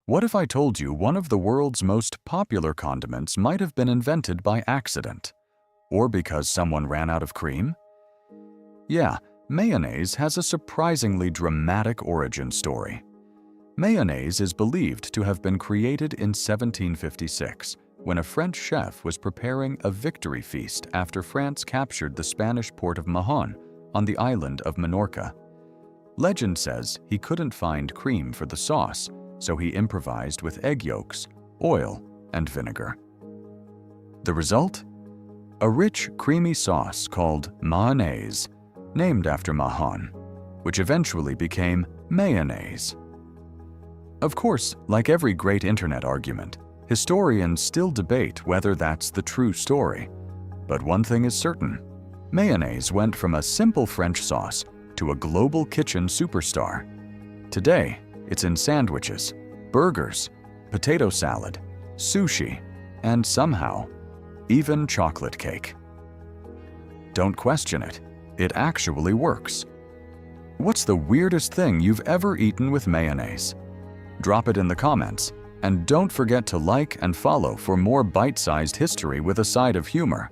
What if I told you one of the world's most popular condiments might have been invented by accident? Or because someone ran out of cream? Yeah, mayonnaise has a surprisingly dramatic origin story. Mayonnaise is believed to have been created in 1756, when a French chef was preparing a victory feast after France captured the Spanish port of Mahon on the island of Minorca. Legend says he couldn't find cream for the sauce, so he improvised with egg yolks, oil, and vinegar. The result? A rich, creamy sauce called mayonnaise, named after Mahon, which eventually became mayonnaise. Of course, like every great internet argument, historians still debate whether that's the true story. But one thing is certain: mayonnaise went from a simple French sauce to a global kitchen superstar. Today, it's in sandwiches, burgers, potato salad, sushi, and somehow, even chocolate cake. Don't question it. It actually works. What's the weirdest thing you've ever eaten with mayonnaise? Drop it in the comments, and don't forget to like and follow for more bite-sized history with a side of humor.